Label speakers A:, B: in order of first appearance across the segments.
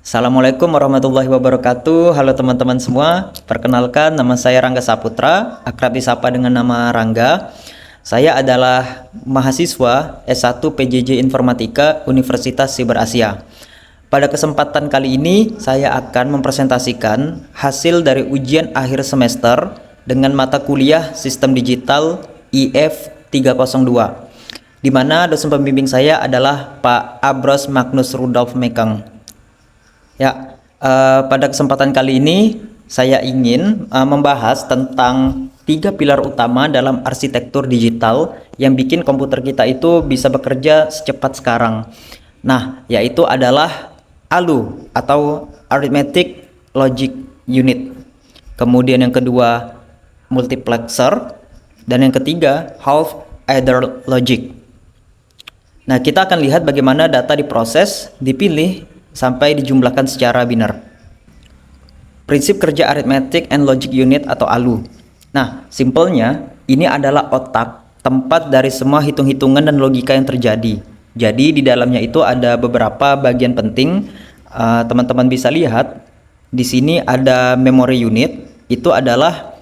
A: Assalamualaikum warahmatullahi wabarakatuh. Halo teman-teman semua. Perkenalkan, nama saya Rangga Saputra, akrab disapa dengan nama Rangga. Saya adalah mahasiswa S1 PJJ Informatika Universitas Siber Asia. Pada kesempatan kali ini, saya akan mempresentasikan hasil dari ujian akhir semester dengan mata kuliah Sistem Digital IF 302, di mana dosen pembimbing saya adalah Pak Abros Magnus Rudolf Mekeng. Pada kesempatan kali ini saya ingin membahas tentang 3 pilar utama dalam arsitektur digital yang bikin komputer kita itu bisa bekerja secepat sekarang. Nah, yaitu adalah ALU atau Arithmetic Logic Unit. Kemudian yang kedua multiplexer, dan yang ketiga half adder logic. Nah, kita akan lihat bagaimana data diproses, dipilih sampai dijumlahkan secara biner. Prinsip kerja Arithmetic and Logic Unit atau ALU. Nah, simpelnya ini adalah otak, tempat dari semua hitung-hitungan dan logika yang terjadi. Jadi di dalamnya itu ada beberapa bagian penting. Teman-teman bisa lihat di sini ada memory unit. Itu adalah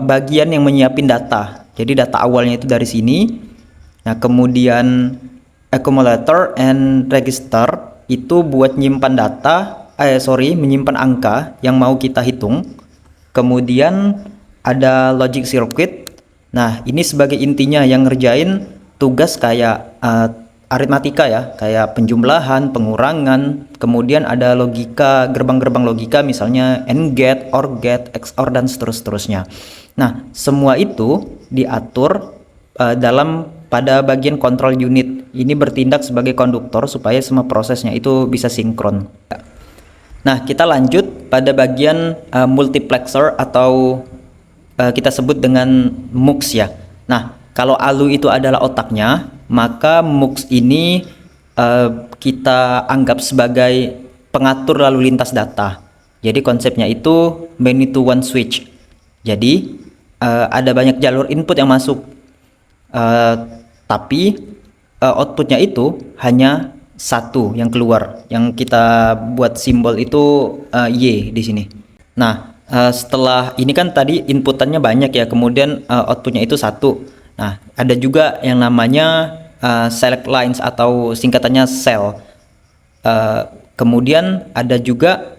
A: bagian yang menyiapin data. Jadi data awalnya itu dari sini. Nah, kemudian accumulator and register itu buat menyimpan menyimpan angka yang mau kita hitung. Kemudian ada logic circuit. Nah, ini sebagai intinya yang ngerjain tugas kayak aritmatika ya, kayak penjumlahan, pengurangan. Kemudian ada logika, gerbang-gerbang logika, misalnya AND gate, OR gate, XOR, dan seterusnya. Nah, semua itu diatur pada bagian control unit. Ini bertindak sebagai konduktor supaya semua prosesnya itu bisa sinkron. Nah, kita lanjut pada bagian multiplexer atau kita sebut dengan MUX ya. Nah, kalau ALU itu adalah otaknya, maka MUX ini kita anggap sebagai pengatur lalu lintas data. Jadi konsepnya itu many to one switch. Jadi ada banyak jalur input yang masuk, tapi outputnya itu hanya satu yang keluar, yang kita buat simbol itu Y di sini. Nah, setelah ini kan tadi inputannya banyak ya, kemudian outputnya itu satu. Nah, ada juga yang namanya select lines atau singkatannya cell. Kemudian ada juga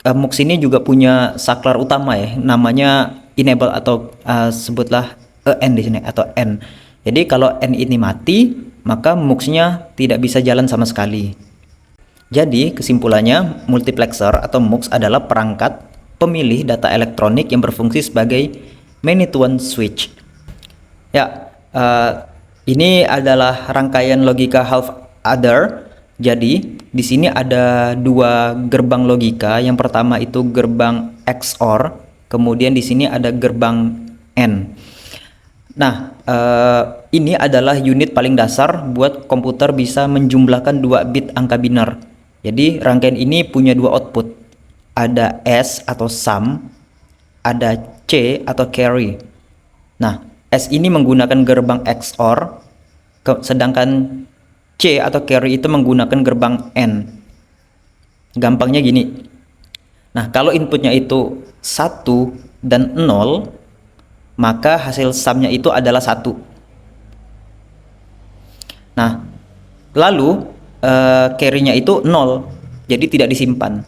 A: MUX ini juga punya saklar utama ya, namanya enable atau sebutlah EN di sini atau N. Jadi kalau N ini mati, maka MUX-nya tidak bisa jalan sama sekali. Jadi kesimpulannya, multiplexer atau MUX adalah perangkat pemilih data elektronik yang berfungsi sebagai many to one switch. Ini adalah rangkaian logika half adder. Jadi di sini ada dua gerbang logika. Yang pertama itu gerbang XOR, kemudian di sini ada gerbang AND. Nah, ini adalah unit paling dasar buat komputer bisa menjumlahkan 2 bit angka biner. Jadi rangkaian ini punya 2 output. Ada S atau sum, ada C atau carry. Nah, S ini menggunakan gerbang XOR, sedangkan C atau carry itu menggunakan gerbang AND. Gampangnya gini. Nah, kalau inputnya itu 1 dan 0, maka hasil sumnya itu adalah 1. Nah, lalu carry-nya itu 0, jadi tidak disimpan.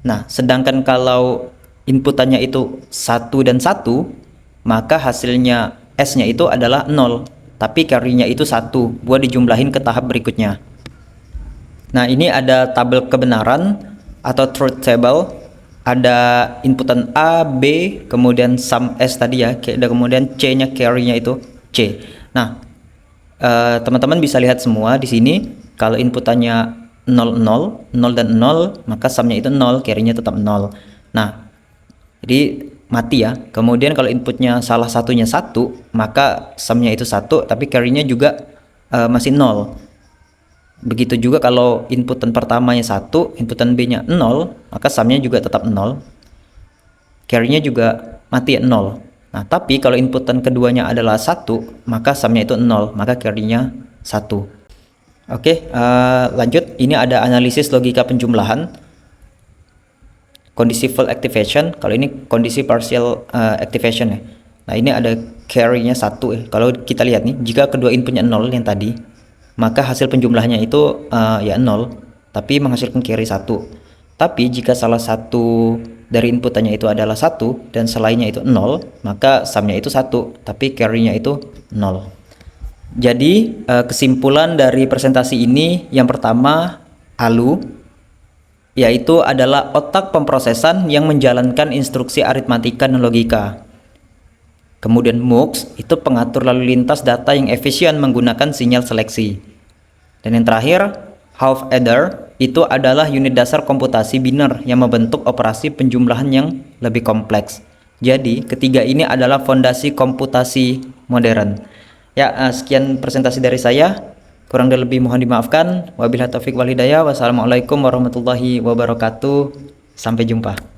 A: Nah, sedangkan kalau inputannya itu 1 dan 1, maka hasilnya S-nya itu adalah 0, tapi carry-nya itu 1 buat dijumlahin ke tahap berikutnya. Nah, ini ada tabel kebenaran atau truth table. Ada inputan A, B, kemudian sum S tadi ya, kemudian C-nya, carry-nya itu C. Nah, teman-teman bisa lihat semua di sini. Kalau inputannya 0, 0, 0 dan 0, maka sumnya itu 0, carry-nya tetap 0. Nah, jadi mati ya. Kemudian kalau inputnya salah satunya 1, maka sumnya itu 1, tapi carry-nya juga masih 0. Begitu juga kalau inputan pertamanya 1, inputan B-nya 0, maka sumnya juga tetap 0. Carry-nya juga mati ya 0. Nah, tapi kalau inputan keduanya adalah 1, maka sumnya itu 0, maka carry-nya 1. Oke, lanjut. Ini ada analisis logika penjumlahan. Kondisi full activation, kalau ini kondisi partial activation ya. Nah, ini ada carry-nya 1 ya. Kalau kita lihat nih, jika kedua inputnya 0 yang tadi, maka hasil penjumlahannya itu ya 0, tapi menghasilkan carry 1. Tapi jika salah satu dari inputannya itu adalah 1 dan selainnya itu 0, maka sumnya itu 1, tapi carry-nya itu 0. Jadi kesimpulan dari presentasi ini yang pertama, ALU yaitu adalah otak pemrosesan yang menjalankan instruksi aritmatika dan logika. Kemudian MUX itu pengatur lalu lintas data yang efisien menggunakan sinyal seleksi. Dan yang terakhir, half adder itu adalah unit dasar komputasi biner yang membentuk operasi penjumlahan yang lebih kompleks. Jadi ketiga ini adalah fondasi komputasi modern. Ya, sekian presentasi dari saya. Kurang dan lebih mohon dimaafkan. Wabillahi taufiq wal hidayah. Wassalamualaikum warahmatullahi wabarakatuh. Sampai jumpa.